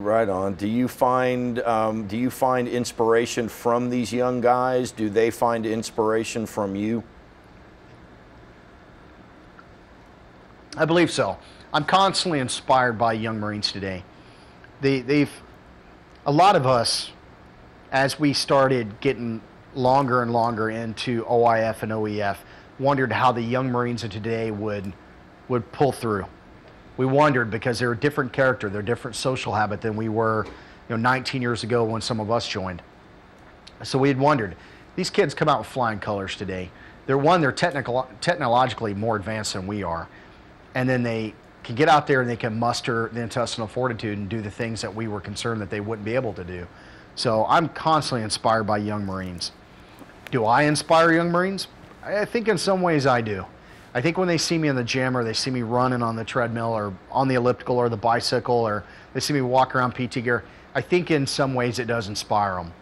Right on. Do you find inspiration from these young guys? Do they find inspiration from you? I believe so. I'm constantly inspired by young Marines today. A lot of us, as we started getting longer and longer into OIF and OEF, wondered how the young Marines of today would pull through. We wondered because they're a different character, they're a different social habit than we were, 19 years ago when some of us joined. So we had wondered, these kids come out with flying colors today. They're technologically more advanced than we are. And then they can get out there and they can muster the intestinal fortitude and do the things that we were concerned that they wouldn't be able to do. So I'm constantly inspired by young Marines. Do I inspire young Marines? I think in some ways I do. I think when they see me in the gym or they see me running on the treadmill or on the elliptical or the bicycle or they see me walk around PT gear, I think in some ways it does inspire them.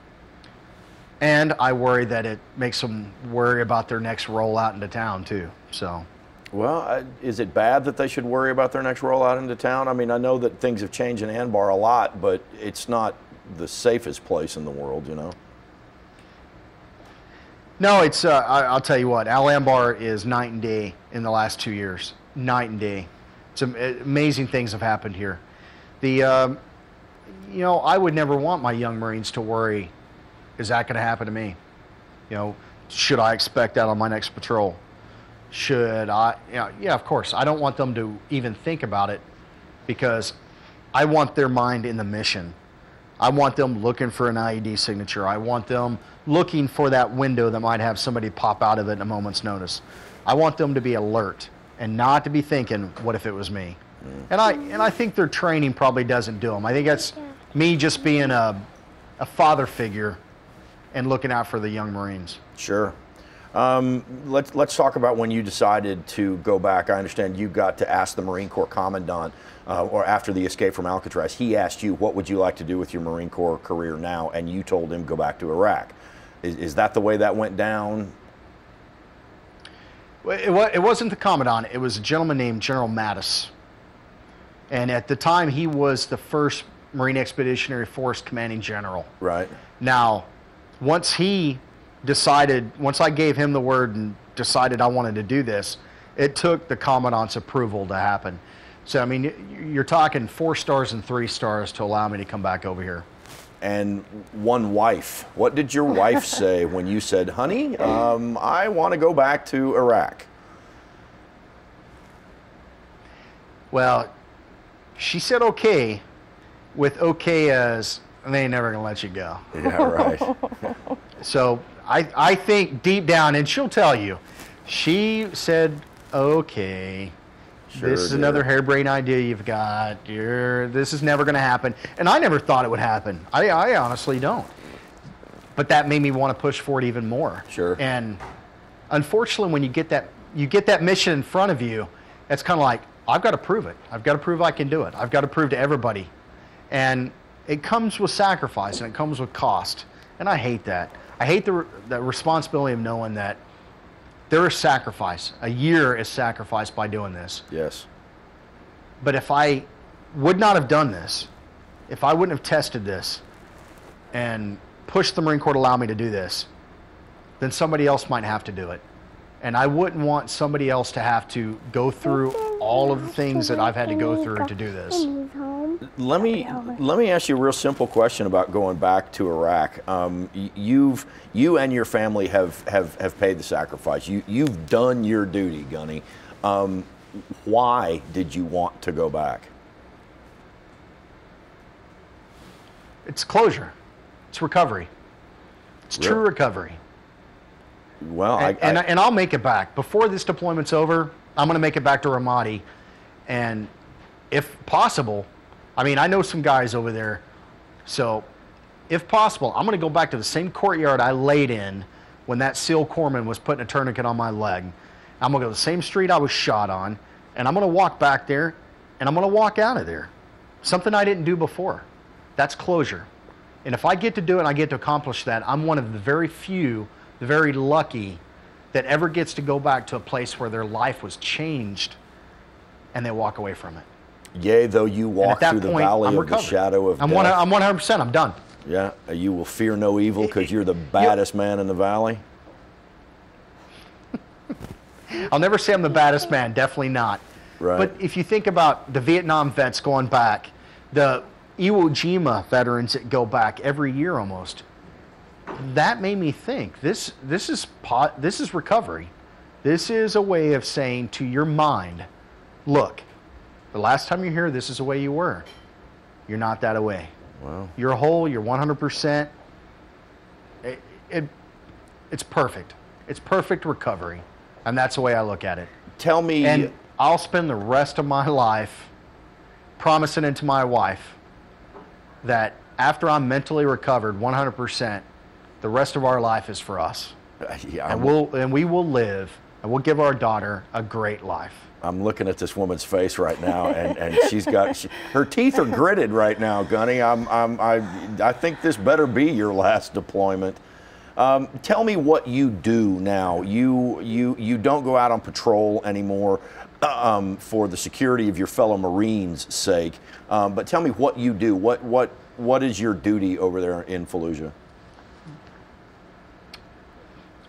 And I worry that it makes them worry about their next rollout into town too. So. Well, is it bad that they should worry about their next rollout into town? I mean, I know that things have changed in Anbar a lot, but it's not the safest place in the world, No, it's, I'll tell you what, Al Anbar is night and day in the last 2 years. Night and day. Some amazing things have happened here. I would never want my young Marines to worry, is that going to happen to me? Should I expect that on my next patrol? Should I, yeah, of course. I don't want them to even think about it because I want their mind in the mission. I want them looking for an IED signature. I want them looking for that window that might have somebody pop out of it in a moment's notice. I want them to be alert and not to be thinking, what if it was me? And I think their training probably doesn't do them. I think that's me just being a father figure and looking out for the young Marines. Sure. Let's talk about when you decided to go back. I understand you got to ask the Marine Corps Commandant, or after the escape from Alcatraz, he asked you, what would you like to do with your Marine Corps career now? And you told him, go back to Iraq. Is that the way that went down? Well, it wasn't the Commandant. It was a gentleman named General Mattis. And at the time, he was the first Marine Expeditionary Force Commanding General. Right. Now, once I gave him the word and decided I wanted to do this, it took the Commandant's approval to happen. So, I mean, you're talking 4 stars and 3 stars to allow me to come back over here. And one wife. What did your wife say when you said, honey, I want to go back to Iraq? Well, she said okay, with okay as they ain't never gonna let you go. Yeah, right. So I think deep down, and she'll tell you, she said, okay, Sure this is did. another harebrained idea you've got. This is never going to happen. And I never thought it would happen. I honestly don't. But that made me want to push for it even more. Sure. And unfortunately, when you get that mission in front of you, it's kind of like, I've got to prove it. I've got to prove I can do it. I've got to prove to everybody. And it comes with sacrifice and it comes with cost. And I hate that. I hate the responsibility of knowing that there is sacrifice. A year is sacrificed by doing this. Yes. But if I would not have done this, if I wouldn't have tested this and pushed the Marine Corps to allow me to do this, then somebody else might have to do it. And I wouldn't want somebody else to have to go through all of the things that I've had to go through to do this. Let me ask you a real simple question about going back to Iraq. You and your family have paid the sacrifice. You've done your duty, Gunny. Why did you want to go back? It's closure. It's recovery. It's Really? true recovery. Well, And I'll make it back. Before this deployment's over, I'm going to make it back to Ramadi. And if possible, I mean, I know some guys over there. So if possible, I'm going to go back to the same courtyard I laid in when that SEAL corpsman was putting a tourniquet on my leg. I'm going to go to the same street I was shot on. And I'm going to walk back there. And I'm going to walk out of there. Something I didn't do before. That's closure. And if I get to do it and I get to accomplish that, I'm one of the very few, the very lucky, that ever gets to go back to a place where their life was changed and they walk away from it. Yea, though you walk through the valley of the shadow of death. I'm 100%. I'm done. Yeah, you will fear no evil because you're the baddest man in the valley. I'll never say I'm the baddest man. Definitely not. Right. But if you think about the Vietnam vets going back, the Iwo Jima veterans that go back every year almost, that made me think this is recovery. This is a way of saying to your mind, look, the last time you're here, this is the way you were. You're not that away. Wow. You're whole. You're 100%. It's perfect. It's perfect recovery, and that's the way I look at it. Tell me. And I'll spend the rest of my life promising it to my wife that after I'm mentally recovered 100%, the rest of our life is for us. Yeah, and we will live, and we'll give our daughter a great life. I'm looking at this woman's face right now, and she's got her teeth are gritted right now, Gunny. I think this better be your last deployment. Tell me what you do now. You don't go out on patrol anymore for the security of your fellow Marines' sake. But tell me what you do. What is your duty over there in Fallujah?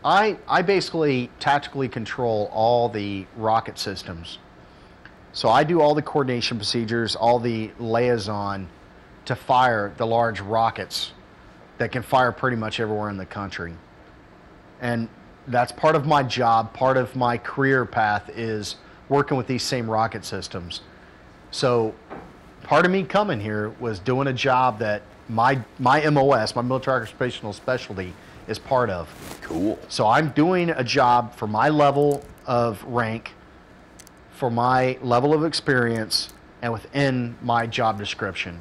I basically tactically control all the rocket systems. So I do all the coordination procedures, all the liaison to fire the large rockets that can fire pretty much everywhere in the country. And that's part of my job, part of my career path is working with these same rocket systems. So part of me coming here was doing a job that my MOS, my military occupational specialty, is part of. Cool. So I'm doing a job for my level of rank, for my level of experience, and within my job description.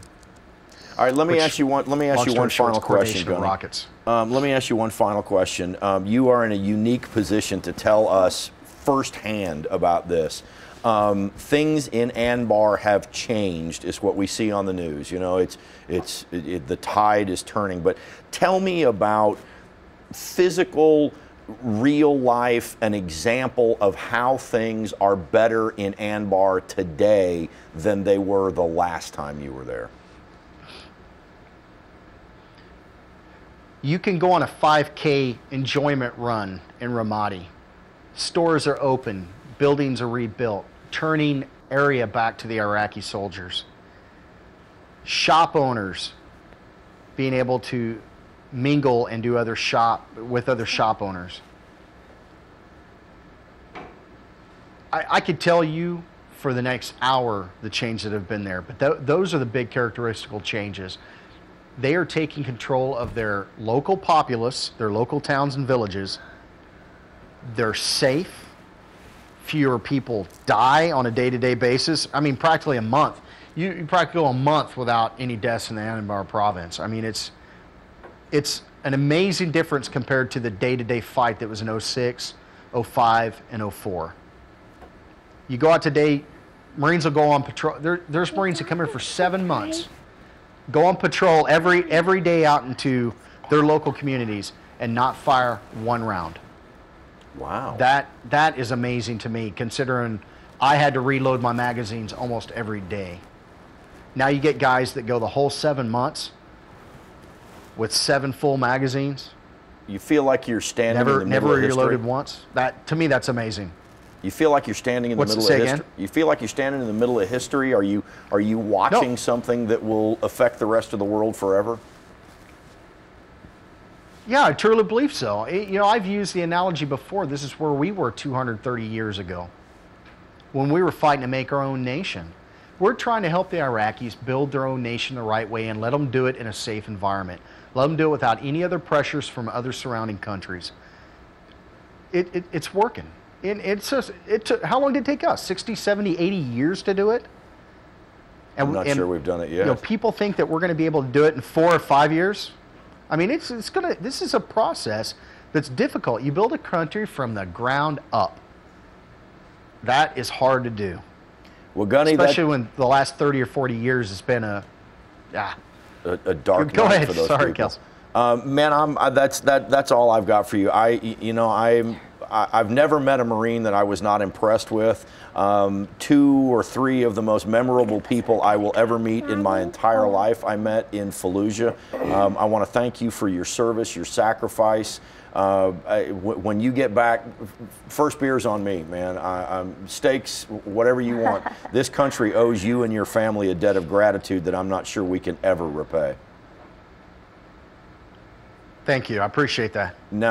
All right, let me ask you one final question, Gunny. Rockets. Let me ask you one final question. You are in a unique position to tell us firsthand about this. Things in Anbar have changed, is what we see on the news. You know, the tide is turning. But tell me about physical, real life, an example of how things are better in Anbar today than they were the last time you were there. You can go on a 5K enjoyment run in Ramadi. Stores are open, buildings are rebuilt, turning area back to the Iraqi soldiers. Shop owners being able to mingle and do with other shop owners. I could tell you for the next hour the changes that have been there, but those are the big characteristical changes. They are taking control of their local populace, their local towns and villages. They're safe. Fewer people die on a day-to-day basis. I mean, practically a month. You practically go a month without any deaths in the Anbar province. I mean, it's an amazing difference compared to the day-to-day fight that was in 06, 05, and 04. You go out today, Marines will go on patrol. There's Marines that come here for 7 months, go on patrol every day out into their local communities and not fire one round. Wow. That is amazing to me, considering I had to reload my magazines almost every day. Now you get guys that go the whole 7 months with 7 full magazines. You feel like you're standing in the middle of history. Never reloaded once. To me, that's amazing. You feel like you're standing in the middle of history. You feel like you're standing in the middle of history. Are you watching something that will affect the rest of the world forever? Yeah, I truly believe so. You know, I've used the analogy before. This is where we were 230 years ago when we were fighting to make our own nation. We're trying to help the Iraqis build their own nation the right way and let them do it in a safe environment. Let them do it without any other pressures from other surrounding countries. It's working. How long did it take us? 60, 70, 80 years to do it? I'm not sure we've done it yet. You know, people think that we're going to be able to do it in 4 or 5 years. I mean, this is a process that's difficult. You build a country from the ground up. That is hard to do. Well, Gunny, especially when the last 30 or 40 years has been a dark night for those people. Sorry, Kels. Man, that's all I've got for you. I've never met a Marine that I was not impressed with. 2 or 3 of the most memorable people I will ever meet in my entire life I met in Fallujah. I want to thank you for your service, your sacrifice. When you get back, first beer's on me, man. Steaks, whatever you want. This country owes you and your family a debt of gratitude that I'm not sure we can ever repay. Thank you. I appreciate that. Now.